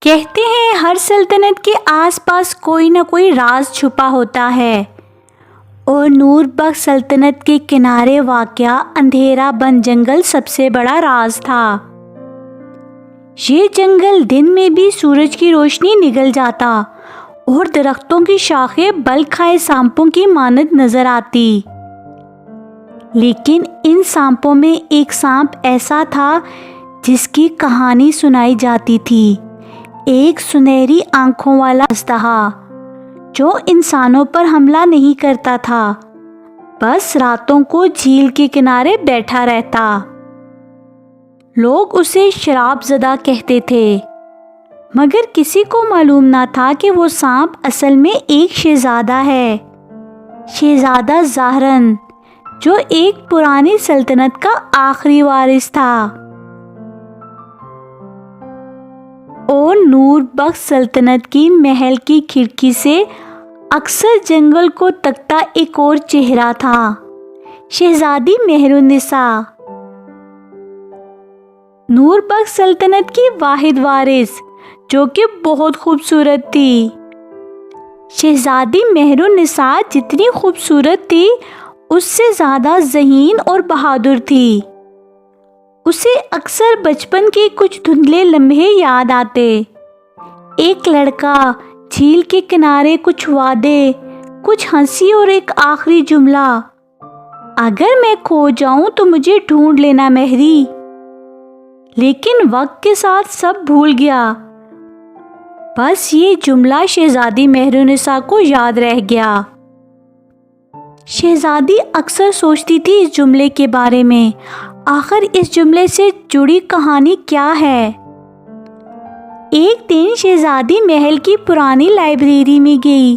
کہتے ہیں ہر سلطنت کے آس پاس کوئی نہ کوئی راز چھپا ہوتا ہے، اور نور بخش سلطنت کے کنارے واقع اندھیرا بند جنگل سب سے بڑا راز تھا۔ یہ جنگل دن میں بھی سورج کی روشنی نگل جاتا اور درختوں کی شاخیں بل کھائے سانپوں کی مانند نظر آتی، لیکن ان سانپوں میں ایک سانپ ایسا تھا جس کی کہانی سنائی جاتی تھی، ایک سنہری آنکھوں والا اژدہا جو انسانوں پر حملہ نہیں کرتا تھا، بس راتوں کو جھیل کے کنارے بیٹھا رہتا۔ لوگ اسے شراب زدہ کہتے تھے، مگر کسی کو معلوم نہ تھا کہ وہ سانپ اصل میں ایک شہزادہ ہے، شہزادہ زہرن، جو ایک پرانی سلطنت کا آخری وارث تھا۔ اور نور بخش سلطنت کی محل کی کھڑکی سے اکثر جنگل کو تکتا ایک اور چہرہ تھا، شہزادی مہر النساء، نور بخش سلطنت کی واحد وارث، جو کہ بہت خوبصورت تھی۔ شہزادی مہر النساء جتنی خوبصورت تھی اس سے زیادہ ذہین اور بہادر تھی۔ اسے اکثر بچپن کے کچھ دھندلے لمحے یاد آتے، ایک لڑکا، جھیل کے کنارے کچھ وعدے، کچھ ہنسی اور ایک آخری جملہ، اگر میں کھو جاؤں تو مجھے ڈھونڈ لینا مہری۔ لیکن وقت کے ساتھ سب بھول گیا، بس یہ جملہ شہزادی مہر النساء کو یاد رہ گیا۔ شہزادی اکثر سوچتی تھی اس جملے کے بارے میں، آخر اس جملے سے جڑی کہانی کیا ہے۔ ایک دن شہزادی محل کی پرانی لائبریری میں گئی،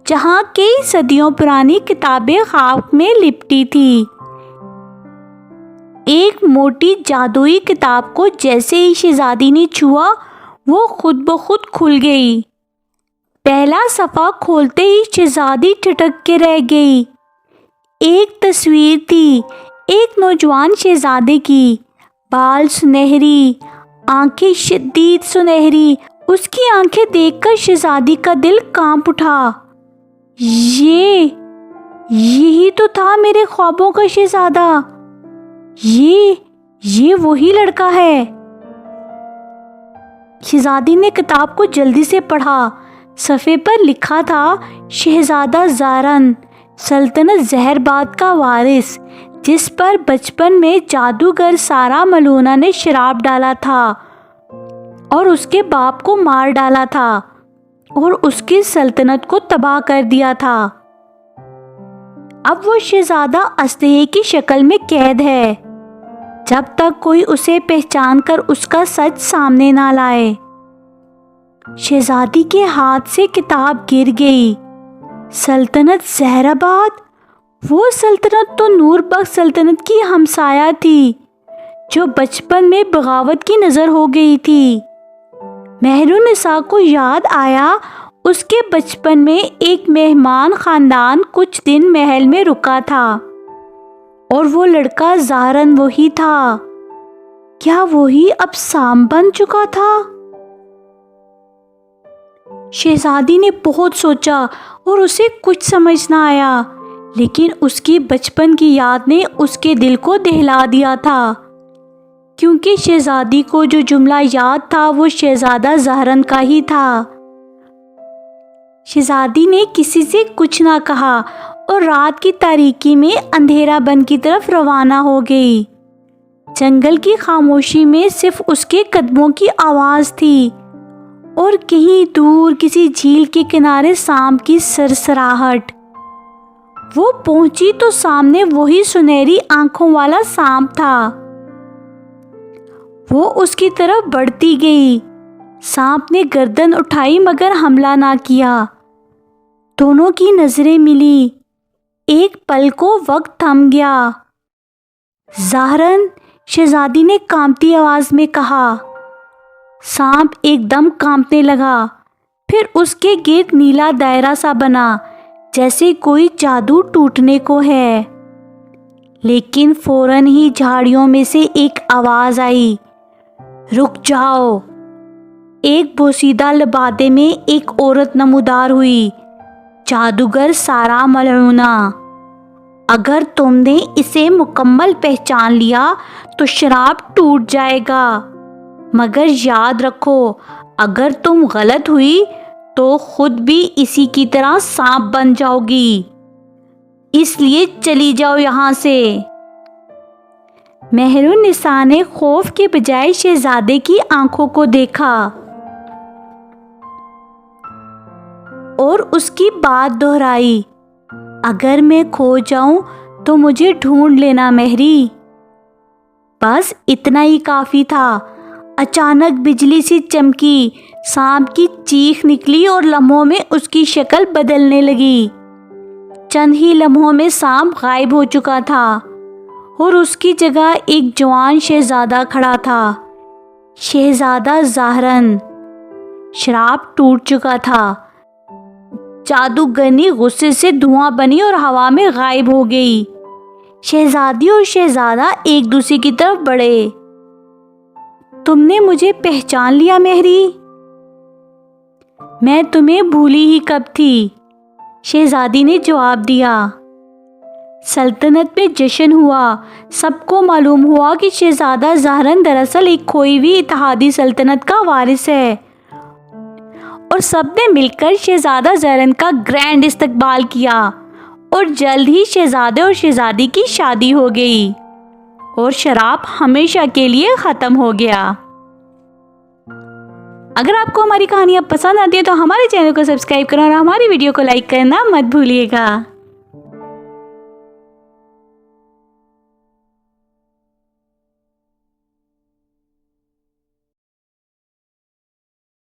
جہاں کئی صدیوں پرانی کتابیں خاک میں لپٹی تھی۔ ایک موٹی جادوئی کتاب کو جیسے ہی شہزادی نے چھوا، وہ خود بخود کھل گئی۔ پہلا صفحہ کھولتے ہی شہزادی ٹھٹک کے رہ گئی۔ ایک تصویر تھی، ایک نوجوان شہزادے کی، بال سنہری، آنکھیں شدید سنہری۔ اس کی آنکھیں دیکھ کر شہزادی کا دل کانپ اٹھا۔ یہی تو تھا میرے خوابوں کا شہزادہ، یہ وہی لڑکا ہے۔ شہزادی نے کتاب کو جلدی سے پڑھا۔ صفحے پر لکھا تھا، شہزادہ زہرن، سلطنت زہرباد کا وارث، جس پر بچپن میں جادوگر سارا ملونہ نے شراب ڈالا تھا اور اس کے باپ کو مار ڈالا تھا اور اس کی سلطنت کو تباہ کر دیا تھا۔ اب وہ شہزادہ اژدہے کی شکل میں قید ہے، جب تک کوئی اسے پہچان کر اس کا سچ سامنے نہ لائے۔ شہزادی کے ہاتھ سے کتاب گر گئی۔ سلطنت زہرآباد، وہ سلطنت تو نور بخش سلطنت کی ہمسایہ تھی، جو بچپن میں بغاوت کی نظر ہو گئی تھی۔ مہر النساء کو یاد آیا اس کے بچپن میں ایک مہمان خاندان کچھ دن محل میں رکا تھا، اور وہ لڑکا زہرن وہی تھا۔ کیا وہی اب سانپ بن چکا تھا؟ شہزادی نے بہت سوچا اور اسے کچھ سمجھ نہ آیا، لیکن اس کی بچپن کی یاد نے اس کے دل کو دہلا دیا تھا، کیونکہ شہزادی کو جو جملہ یاد تھا وہ شہزادہ زہرن کا ہی تھا۔ شہزادی نے کسی سے کچھ نہ کہا اور رات کی تاریکی میں اندھیرا بن کی طرف روانہ ہو گئی۔ جنگل کی خاموشی میں صرف اس کے قدموں کی آواز تھی، اور کہیں دور کسی جھیل کے کنارے سانپ کی سرسراہٹ۔ وہ پہنچی تو سامنے وہی سنہری آنکھوں والا سانپ تھا۔ وہ اس کی طرف بڑھتی گئی۔ سانپ نے گردن اٹھائی مگر حملہ نہ کیا۔ دونوں کی نظریں ملی۔ ایک پل کو وقت تھم گیا۔ زہرن، شہزادی نے کانپتی آواز میں کہا۔ سانپ ایک دم کانپنے لگا، پھر اس کے گرد نیلا دائرہ سا بنا، جیسے کوئی جادو ٹوٹنے کو ہے۔ لیکن فوراً ہی جھاڑیوں میں سے ایک آواز آئی، رک جاؤ۔ ایک بوسیدہ لبادے میں ایک عورت نمودار ہوئی، جادوگر سارا ملعونہ۔ اگر تم نے اسے مکمل پہچان لیا تو شراب ٹوٹ جائے گا، مگر یاد رکھو اگر تم غلط ہوئی تو خود بھی اسی کی طرح سانپ بن جاؤ گی، اس لیے چلی جاؤ یہاں سے۔ مہر النساء نے خوف کے بجائے شہزادے کی آنکھوں کو دیکھا اور اس کی بات دہرائی، اگر میں کھو جاؤں تو مجھے ڈھونڈ لینا مہری۔ بس اتنا ہی کافی تھا۔ اچانک بجلی سی چمکی، سانپ کی چیخ نکلی اور لمحوں میں اس کی شکل بدلنے لگی۔ چند ہی لمحوں میں سانپ غائب ہو چکا تھا اور اس کی جگہ ایک جوان شہزادہ کھڑا تھا، شہزادہ زہرن۔ شراب ٹوٹ چکا تھا۔ جادوگرنی غصے سے دھواں بنی اور ہوا میں غائب ہو گئی۔ شہزادی اور شہزادہ ایک دوسرے کی طرف بڑھے۔ تم نے مجھے پہچان لیا مہری؟ میں تمہیں بھولی ہی کب تھی، شہزادی نے جواب دیا۔ سلطنت میں جشن ہوا۔ سب کو معلوم ہوا کہ شہزادہ زہرن دراصل ایک کھوئی ہوئی اتحادی سلطنت کا وارث ہے، اور سب نے مل کر شہزادہ زہرن کا گرینڈ استقبال کیا، اور جلد ہی شہزادے اور شہزادی کی شادی ہو گئی اور شراب ہمیشہ کے لیے ختم ہو گیا۔ اگر آپ کو ہماری کہانیاں پسند آتی ہیں تو ہمارے چینل کو سبسکرائب کرنا اور ہماری ویڈیو کو لائک کرنا مت بھولیے گا۔